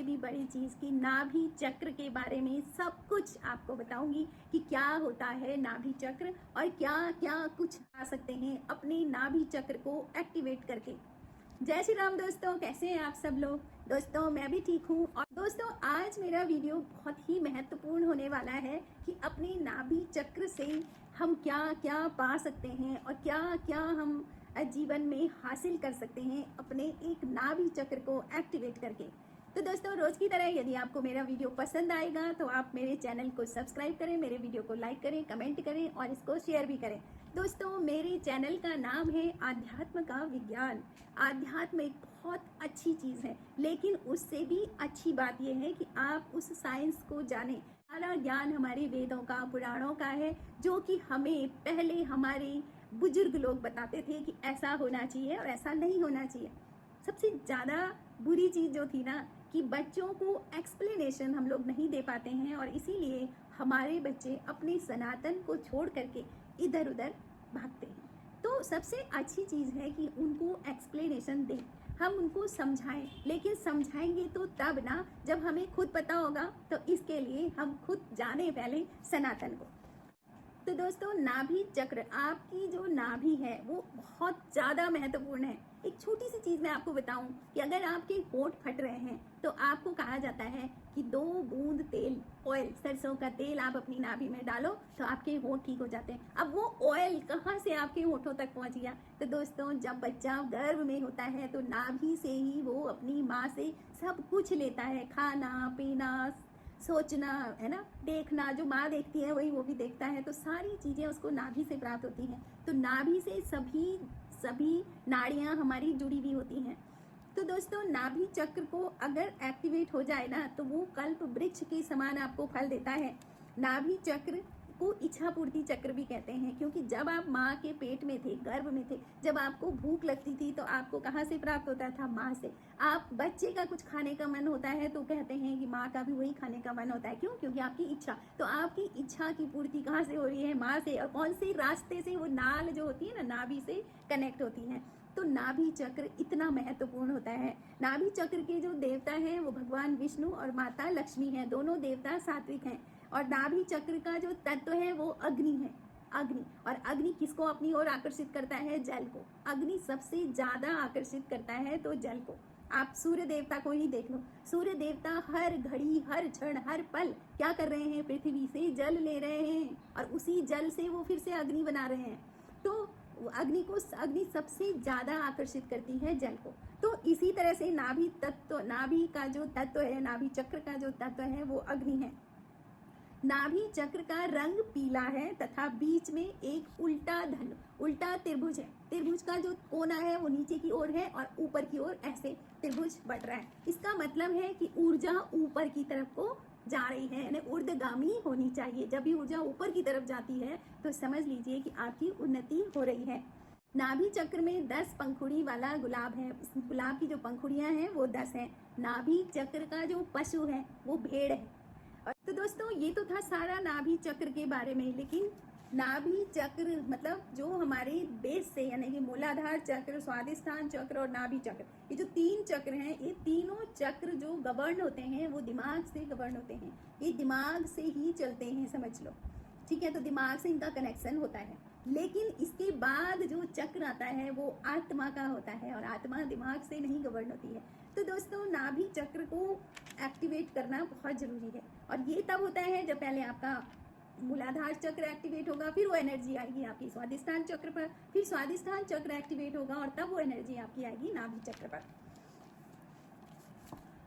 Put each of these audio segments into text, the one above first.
उससे भी बड़ी चीज़ की नाभि चक्र के बारे में सब कुछ आपको बताऊंगी कि क्या होता है नाभि चक्र और क्या क्या कुछ आ सकते हैं अपने नाभि चक्र को एक्टिवेट करके। जय श्री राम दोस्तों, कैसे हैं आप सब लोग। दोस्तों मैं भी ठीक हूँ। और दोस्तों आज मेरा वीडियो बहुत ही महत्वपूर्ण होने वाला है कि अपने नाभि चक्र से हम क्या क्या पा सकते हैं और क्या क्या हम जीवन में हासिल कर सकते हैं अपने एक नाभि चक्र को एक्टिवेट करके। तो दोस्तों रोज की तरह यदि आपको मेरा वीडियो पसंद आएगा तो आप मेरे चैनल को सब्सक्राइब करें, मेरे वीडियो को लाइक करें, कमेंट करें और इसको शेयर भी करें। दोस्तों मेरे चैनल का नाम है आध्यात्म का विज्ञान। आध्यात्म एक बहुत अच्छी चीज़ है, लेकिन उससे भी अच्छी बात यह है कि आप उस साइंस को जानें। सारा ज्ञान हमारे वेदों का, पुराणों का है, जो कि हमें पहले हमारे बुजुर्ग लोग बताते थे कि ऐसा होना चाहिए और ऐसा नहीं होना चाहिए। सबसे ज़्यादा बुरी चीज़ जो थी ना कि बच्चों को एक्सप्लेनेशन हम लोग नहीं दे पाते हैं और इसीलिए हमारे बच्चे अपने सनातन को छोड़ करके इधर उधर भागते हैं। तो सबसे अच्छी चीज़ है कि उनको एक्सप्लेनेशन दें, हम उनको समझाएं, लेकिन समझाएंगे तो तब ना जब हमें खुद पता होगा। तो इसके लिए हम खुद जाने पहले सनातन को। तो दोस्तों नाभि चक्र, आपकी जो नाभि है वो बहुत ज़्यादा महत्वपूर्ण है। एक छोटी सी चीज़ मैं आपको बताऊं कि अगर आपके होंठ फट रहे हैं तो आपको कहा जाता है कि 2 बूंद तेल, ऑयल, सरसों का तेल आप अपनी नाभि में डालो तो आपके होंठ ठीक हो जाते हैं। अब वो ऑयल कहाँ से आपके होंठों तक पहुंच गया? तो दोस्तों जब बच्चा गर्भ में होता है तो नाभि से ही वो अपनी माँ से सब कुछ लेता है, खाना पीना, सोचना, है ना, देखना। जो माँ देखती है वही वो भी देखता है। तो सारी चीज़ें उसको नाभि से प्राप्त होती हैं। तो नाभि से सभी नाड़ियाँ हमारी जुड़ी हुई होती हैं। तो दोस्तों नाभि चक्र को अगर एक्टिवेट हो जाए ना तो वो कल्प वृक्ष के समान आपको फल देता है। नाभि चक्र को इच्छा पूर्ति चक्र भी कहते हैं, क्योंकि जब आप माँ के पेट में थे, गर्भ में थे, जब आपको भूख लगती थी तो आपको कहाँ से प्राप्त होता था? माँ से। आप बच्चे का कुछ खाने का मन होता है तो कहते हैं कि माँ का भी वही खाने का मन होता है। क्यों? क्योंकि आपकी इच्छा। तो आपकी इच्छा की पूर्ति कहाँ से हो रही है? माँ से। और कौन से रास्ते से? वो नाल जो होती है ना, नाभि से कनेक्ट होती है। तो नाभि चक्र इतना महत्वपूर्ण होता है। नाभि चक्र के जो देवता हैं वो भगवान विष्णु और माता लक्ष्मी हैं। दोनों देवता सात्विक हैं। और नाभि चक्र का जो तत्व है वो अग्नि है। अग्नि, और अग्नि किसको अपनी ओर आकर्षित करता है? जल को। अग्नि सबसे ज्यादा आकर्षित करता है तो जल को। आप सूर्य देवता को ही देख लो। सूर्य देवता हर घड़ी, हर क्षण, हर पल क्या कर रहे हैं? पृथ्वी से जल ले रहे हैं और उसी जल से वो फिर से अग्नि बना रहे हैं। तो अग्नि सबसे ज्यादा आकर्षित करती है जल को। तो इसी तरह से नाभि तत्व, नाभि का जो तत्व है, नाभि चक्र का जो तत्व है वो अग्नि है। नाभि चक्र का रंग पीला है तथा बीच में एक उल्टा त्रिभुज है। त्रिभुज का जो कोना है वो नीचे की ओर है और ऊपर की ओर ऐसे त्रिभुज बढ़ रहा है। इसका मतलब है कि ऊर्जा ऊपर की तरफ को जा रही है, यानी ऊर्ध्वगामी होनी चाहिए। जब भी ऊर्जा ऊपर की तरफ जाती है तो समझ लीजिए कि आपकी उन्नति हो रही है। नाभि चक्र में 10 पंखुड़ी वाला गुलाब है। इस गुलाब की जो पंखुड़ियां हैं वो 10 हैं। नाभि चक्र का जो पशु है वो भेड़ है। तो दोस्तों ये तो था सारा नाभि चक्र के बारे में। लेकिन नाभि चक्र मतलब जो हमारे बेस से, यानी कि मूलाधार चक्र, स्वादिष्ठान चक्र और नाभि चक्र, ये जो 3 चक्र हैं, ये तीनों चक्र जो गवर्न होते हैं वो दिमाग से गवर्न होते हैं। ये दिमाग से ही चलते हैं, समझ लो। ठीक है, तो दिमाग से इनका कनेक्शन होता है। लेकिन इसके बाद जो चक्र आता है वो आत्मा का होता है और आत्मा दिमाग से नहीं गवर्न होती है। तो दोस्तों नाभि चक्र को एक्टिवेट करना बहुत जरूरी है। और ये तब होता है जब पहले आपका मूलाधार चक्र एक्टिवेट होगा, फिर वो एनर्जी आएगी आपकी स्वादिष्ठान चक्र पर, फिर स्वादिष्ठान चक्र एक्टिवेट होगा और तब वो एनर्जी आपकी आएगी नाभि चक्र पर।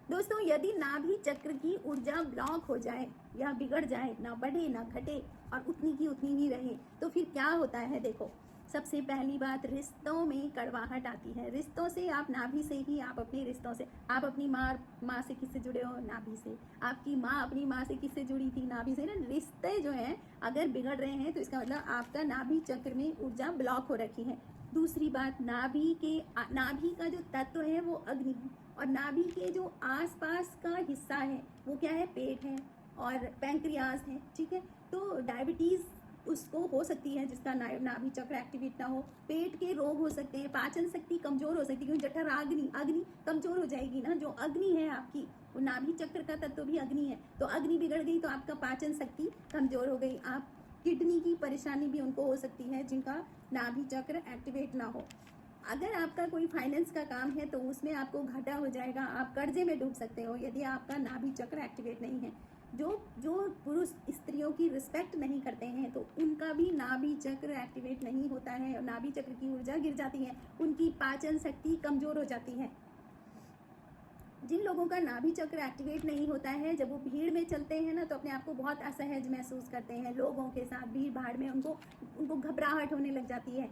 दोस्तों यदि नाभि चक्र की ऊर्जा ब्लॉक हो जाए या बिगड़ जाए, ना बढ़े ना घटे और उतनी की उतनी ही रहे, तो फिर क्या होता है? देखो, सबसे पहली बात, रिश्तों में कड़वाहट आती है। रिश्तों से, आप नाभि से ही, आप अपने रिश्तों से, आप अपनी माँ से किससे जुड़े हो? नाभि से। आपकी माँ अपनी माँ से किससे जुड़ी थी? नाभि से ना। रिश्ते जो हैं अगर बिगड़ रहे हैं तो इसका मतलब आपका नाभि चक्र में ऊर्जा ब्लॉक हो रखी है। दूसरी बात, नाभि का जो तत्व है वो अग्नि है और नाभि के जो आसपास का हिस्सा है वो क्या है? पेट है और पैंक्रियाज है। ठीक है, तो डायबिटीज उसको हो सकती है जिसका नाभि चक्र एक्टिवेट ना हो। पेट के रोग हो सकते हैं, पाचन शक्ति कमजोर हो सकती है, क्योंकि जठराग्नि अग्नि कमजोर हो जाएगी ना। जो अग्नि है आपकी, वो नाभि चक्र का तत्व भी अग्नि है, तो अग्नि बिगड़ गई तो आपका पाचन शक्ति कमजोर हो गई। आप किडनी की परेशानी भी उनको हो सकती है जिनका नाभि चक्र एक्टिवेट ना हो। अगर आपका कोई फाइनेंस का काम है तो उसमें आपको घाटा हो जाएगा, आप कर्जे में डूब सकते हो यदि आपका नाभि चक्र एक्टिवेट नहीं है। जो पुरुष स्त्रियों की रिस्पेक्ट नहीं करते हैं तो उनका भी नाभि चक्र एक्टिवेट नहीं होता है और नाभि चक्र की ऊर्जा गिर जाती है, उनकी पाचन शक्ति कमजोर हो जाती है। जिन लोगों का नाभि चक्र एक्टिवेट नहीं होता है, जब वो भीड़ में चलते हैं ना तो अपने आप को बहुत असहज महसूस करते हैं। लोगों के साथ भीड़ भाड़ में उनको घबराहट होने लग जाती है।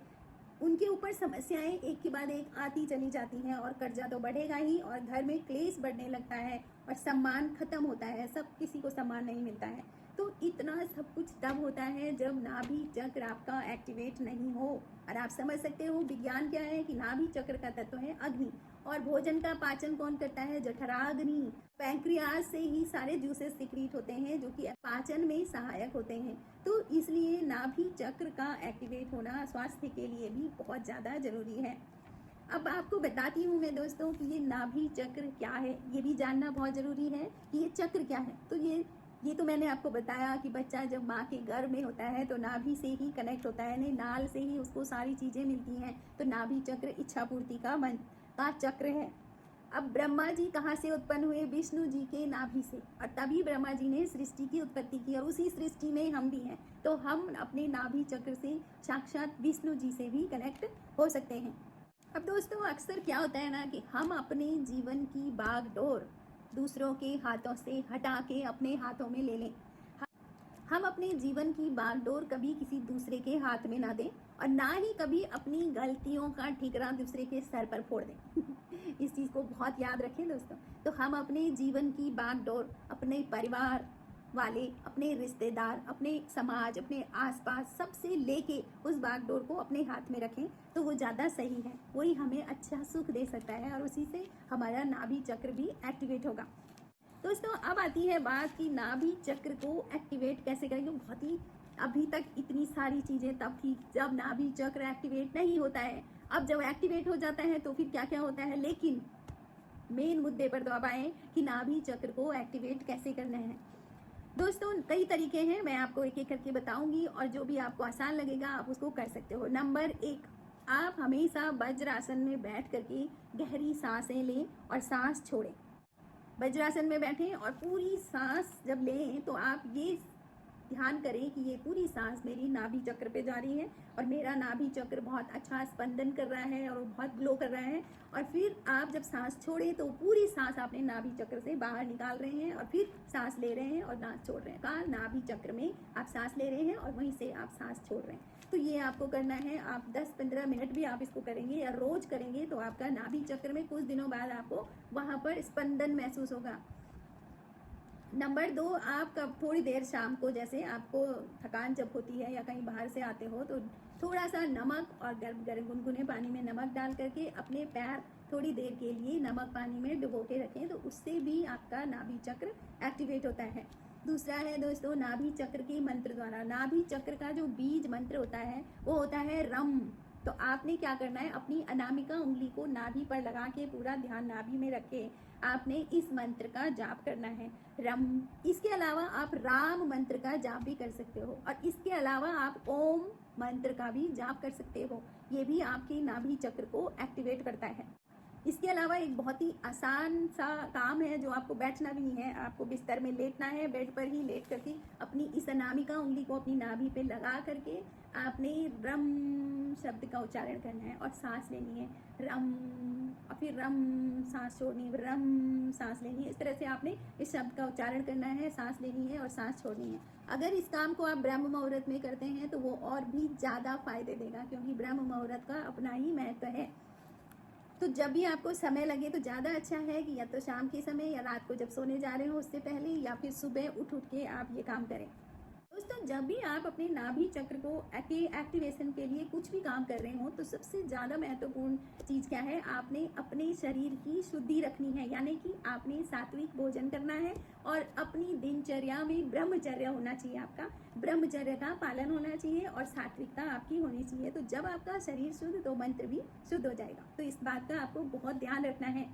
उनके ऊपर समस्याएं एक के बाद एक आती चली जाती हैं और कर्जा तो बढ़ेगा ही, और घर में क्लेश बढ़ने लगता है और सम्मान खत्म होता है, सब किसी को सम्मान नहीं मिलता है। तो इतना सब कुछ तब होता है जब नाभि चक्र आपका एक्टिवेट नहीं हो। और आप समझ सकते हो विज्ञान क्या है कि नाभि चक्र का तत्व है अग्नि, और भोजन का पाचन कौन करता है? जठराग्नि। पैंक्रियाज से ही सारे जूसेस सिक्रीट होते हैं जो कि पाचन में सहायक होते हैं। तो इसलिए नाभि चक्र का एक्टिवेट होना स्वास्थ्य के लिए भी बहुत ज़्यादा जरूरी है। अब आपको बताती हूँ मैं दोस्तों कि ये नाभि चक्र क्या है, ये भी जानना बहुत ज़रूरी है कि ये चक्र क्या है। तो ये तो मैंने आपको बताया कि बच्चा जब माँ के गर्भ में होता है तो नाभि से ही कनेक्ट होता है, नहीं नाल से ही उसको सारी चीज़ें मिलती हैं। तो नाभि चक्र इच्छा पूर्ति का चक्र है। अब ब्रह्मा जी कहाँ से उत्पन्न हुए? विष्णु जी के नाभि से, और तभी ब्रह्मा जी ने सृष्टि की उत्पत्ति की, और उसी सृष्टि में हम भी हैं। तो हम अपने नाभि चक्र से साक्षात विष्णु जी से भी कनेक्ट हो सकते हैं। अब दोस्तों अक्सर क्या होता है ना कि हम अपने जीवन की बागडोर दूसरों के हाथों से हटा के अपने हाथों में ले लें। हम अपने जीवन की बागडोर कभी किसी दूसरे के हाथ में ना दें, और ना ही कभी अपनी गलतियों का ठिकरा दूसरे के सर पर फोड़ दें। इस चीज़ को बहुत याद रखें दोस्तों। तो हम अपने जीवन की बागडोर अपने परिवार वाले, अपने रिश्तेदार, अपने समाज, अपने आसपास सबसे लेके उस बागडोर को अपने हाथ में रखें तो वो ज़्यादा सही है। वही हमें अच्छा सुख दे सकता है और उसी से हमारा नाभि चक्र भी एक्टिवेट होगा। दोस्तों अब आती है बात कि नाभि चक्र को एक्टिवेट कैसे करेंगे। बहुत ही अभी तक इतनी सारी चीज़ें तब थी जब नाभि चक्र एक्टिवेट नहीं होता है, अब जब एक्टिवेट हो जाता है तो फिर क्या क्या होता है। लेकिन मेन मुद्दे पर तो अब आए कि नाभि चक्र को एक्टिवेट कैसे करना है। दोस्तों कई तरीके हैं, मैं आपको एक एक करके बताऊंगी और जो भी आपको आसान लगेगा आप उसको कर सकते हो। नंबर 1, आप हमेशा वज्रासन में बैठ करके गहरी सांसें लें और सांस छोड़ें। वज्रासन में बैठें और पूरी सांस जब लें तो आप ये ध्यान करें कि ये पूरी सांस मेरी नाभि चक्र पे जा रही है और मेरा नाभि चक्र बहुत अच्छा स्पंदन कर रहा है और वो बहुत ग्लो कर रहा है। और फिर आप जब सांस छोड़ें तो पूरी सांस आपने नाभि चक्र से बाहर निकाल रहे हैं और फिर सांस ले रहे हैं और सांस छोड़ रहे हैं। कहा नाभि चक्र में आप सांस ले रहे हैं और वहीं से आप सांस छोड़ रहे हैं। तो ये आपको करना है। आप 10-15 मिनट भी आप इसको करेंगे या रोज करेंगे तो आपका नाभि चक्र में कुछ दिनों बाद आपको वहाँ पर स्पंदन महसूस होगा। नंबर 2, आप कब थोड़ी देर शाम को, जैसे आपको थकान जब होती है या कहीं बाहर से आते हो तो थोड़ा सा नमक और गर्म गुनगुने पानी में नमक डाल करके अपने पैर थोड़ी देर के लिए नमक पानी में डुबो के रखें, तो उससे भी आपका नाभि चक्र एक्टिवेट होता है। दूसरा है दोस्तों नाभि चक्र के मंत्र द्वारा। नाभि चक्र का जो बीज मंत्र होता है वो होता है रम। तो आपने क्या करना है, अपनी अनामिका उंगली को नाभि पर लगा के पूरा ध्यान नाभि में रखे आपने इस मंत्र का जाप करना है, रम। इसके अलावा आप राम मंत्र का जाप भी कर सकते हो और इसके अलावा आप ओम मंत्र का भी जाप कर सकते हो। ये भी आपके नाभि चक्र को एक्टिवेट करता है। इसके अलावा एक बहुत ही आसान सा काम है जो आपको बैठना भी नहीं है, आपको बिस्तर में लेटना है, बेड पर ही लेट करके अपनी इस अनामिका उंगली को अपनी नाभि पे लगा करके आपने रम शब्द का उच्चारण करना है और सांस लेनी है, रम, और फिर रम सांस छोड़नी है, रम सांस लेनी है। इस तरह से आपने इस शब्द का उच्चारण करना है, सांस लेनी है और सांस छोड़नी है। अगर इस काम को आप ब्रह्म मुहूर्त में करते हैं तो वो और भी ज़्यादा फायदे देगा, क्योंकि ब्रह्म मुहूर्त का अपना ही महत्व है। तो जब भी आपको समय लगे तो ज़्यादा अच्छा है कि या तो शाम के समय या रात को जब सोने जा रहे हो उससे पहले, या फिर सुबह उठ के आप ये काम करें। दोस्तों दोस्तों जब भी आप अपने नाभि चक्र को एक्टिवेशन के लिए कुछ भी काम कर रहे हो तो सबसे ज़्यादा महत्वपूर्ण चीज़ क्या है, आपने अपने शरीर की शुद्धि रखनी है, यानी कि आपने सात्विक भोजन करना है और अपनी दिनचर्या में ब्रह्मचर्य होना चाहिए, आपका ब्रह्मचर्य का पालन होना चाहिए और सात्विकता आपकी होनी चाहिए। तो जब आपका शरीर शुद्ध तो मंत्र भी शुद्ध हो जाएगा, तो इस बात का आपको बहुत ध्यान रखना है।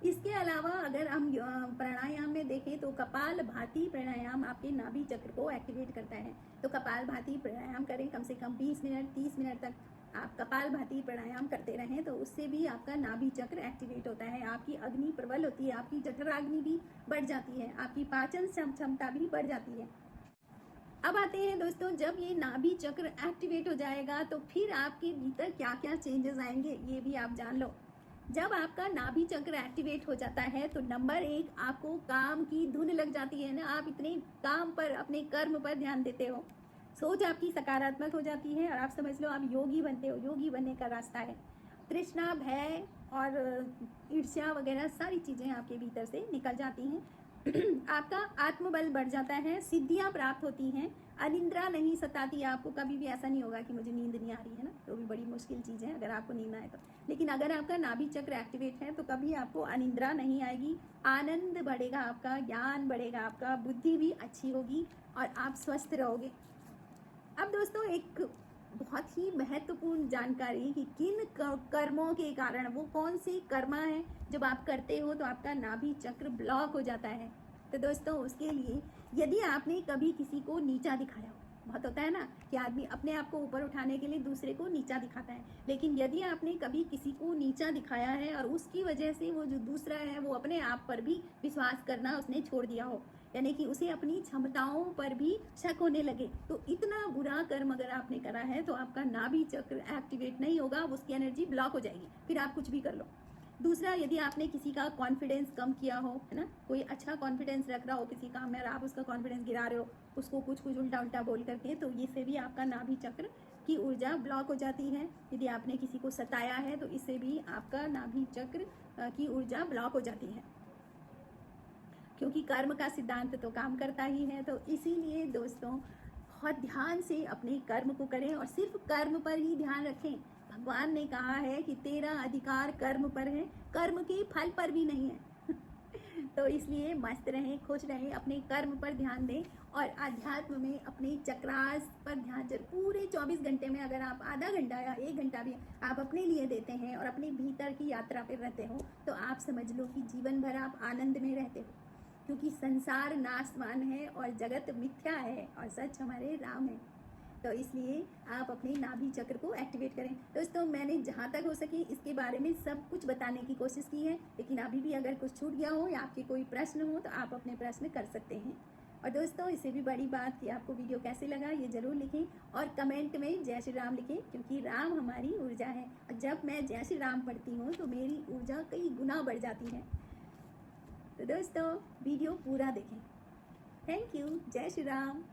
इसके अलावा अगर हम प्राणायाम में देखें तो कपाल भाती प्राणायाम आपके नाभि चक्र को एक्टिवेट करता है। तो कपाल भाती प्राणायाम करें, कम से कम 20 मिनट 30 मिनट तक आप कपाल भाती प्राणायाम करते रहें, तो उससे भी आपका नाभि चक्र एक्टिवेट होता है, आपकी अग्नि प्रबल होती है, आपकी जठराग्नि भी बढ़ जाती है, आपकी पाचन क्षमता भी बढ़ जाती है। अब आते हैं दोस्तों, जब ये नाभि चक्र एक्टिवेट हो जाएगा तो फिर आपके भीतर क्या क्या चेंजेस आएंगे ये भी आप जान लो। जब आपका नाभि चक्र एक्टिवेट हो जाता है तो नंबर 1 आपको काम की धुन लग जाती है ना, आप इतने काम पर, अपने कर्म पर ध्यान देते हो, सोच आपकी सकारात्मक हो जाती है और आप समझ लो आप योगी बनते हो, योगी बनने का रास्ता है। तृष्णा, भय और ईर्ष्या वगैरह सारी चीज़ें आपके भीतर से निकल जाती हैं। आपका आत्मबल बढ़ जाता है, सिद्धियां प्राप्त होती हैं, अनिद्रा नहीं सताती आपको, कभी भी ऐसा नहीं होगा कि मुझे नींद नहीं आ रही है ना, तो भी बड़ी मुश्किल चीज़ है अगर आपको नींद आए तो। लेकिन अगर आपका नाभि चक्र एक्टिवेट है तो कभी आपको अनिद्रा नहीं आएगी, आनंद बढ़ेगा, आपका ज्ञान बढ़ेगा, आपका बुद्धि भी अच्छी होगी और आप स्वस्थ रहोगे। अब दोस्तों एक बहुत ही महत्वपूर्ण जानकारी कि किन कर्मों के कारण, वो कौन से कर्म हैं जब आप करते हो तो आपका नाभि चक्र ब्लॉक हो जाता है। तो दोस्तों उसके लिए यदि आपने कभी किसी को नीचा दिखाया हो, बहुत होता है ना कि आदमी अपने आप को ऊपर उठाने के लिए दूसरे को नीचा दिखाता है, लेकिन यदि आपने कभी किसी को नीचा दिखाया है और उसकी वजह से वो जो दूसरा है वो अपने आप पर भी विश्वास करना उसने छोड़ दिया हो, यानी कि उसे अपनी क्षमताओं पर भी शक होने लगे, तो इतना बुरा कर्म अगर आपने करा है तो आपका नाभि चक्र एक्टिवेट नहीं होगा, उसकी एनर्जी ब्लॉक हो जाएगी, फिर आप कुछ भी कर लो। दूसरा, यदि आपने किसी का कॉन्फिडेंस कम किया हो, है ना, कोई अच्छा कॉन्फिडेंस रख रहा हो किसी काम में और आप उसका कॉन्फिडेंस गिरा रहे हो, उसको कुछ कुछ उल्टा उल्टा बोल करके, तो इससे भी आपका नाभि चक्र की ऊर्जा ब्लॉक हो जाती है। यदि आपने किसी को सताया है तो इससे भी आपका नाभि चक्र की ऊर्जा ब्लॉक हो जाती है, क्योंकि कर्म का सिद्धांत तो काम करता ही है। तो इसीलिए दोस्तों बहुत ध्यान से अपने कर्म को करें और सिर्फ कर्म पर ही ध्यान रखें। भगवान ने कहा है कि तेरा अधिकार कर्म पर है, कर्म के फल पर भी नहीं है। तो इसलिए मस्त रहें, खुश रहें, अपने कर्म पर ध्यान दें और आध्यात्म में अपने चक्रास पर ध्यान दें। पूरे 24 घंटे में अगर आप आधा घंटा या 1 घंटा भी आप अपने लिए देते हैं और अपने भीतर की यात्रा पर रहते हो तो आप समझ लो कि जीवन भर आप आनंद में रहते हो, क्योंकि संसार नाशवान है और जगत मिथ्या है और सच हमारे राम है। तो इसलिए आप अपने नाभि चक्र को एक्टिवेट करें। दोस्तों मैंने जहाँ तक हो सके इसके बारे में सब कुछ बताने की कोशिश की है, लेकिन अभी भी अगर कुछ छूट गया हो या आपके कोई प्रश्न हो तो आप अपने प्रश्न कर सकते हैं। और दोस्तों इससे भी बड़ी बात कि आपको वीडियो कैसे लगा ये ज़रूर लिखें और कमेंट में जय श्री राम लिखें, क्योंकि राम हमारी ऊर्जा है और जब मैं जय श्री राम पढ़ती हूँ तो मेरी ऊर्जा कई गुना बढ़ जाती है। तो दोस्तों वीडियो पूरा देखें। Thank you. जय श्री राम।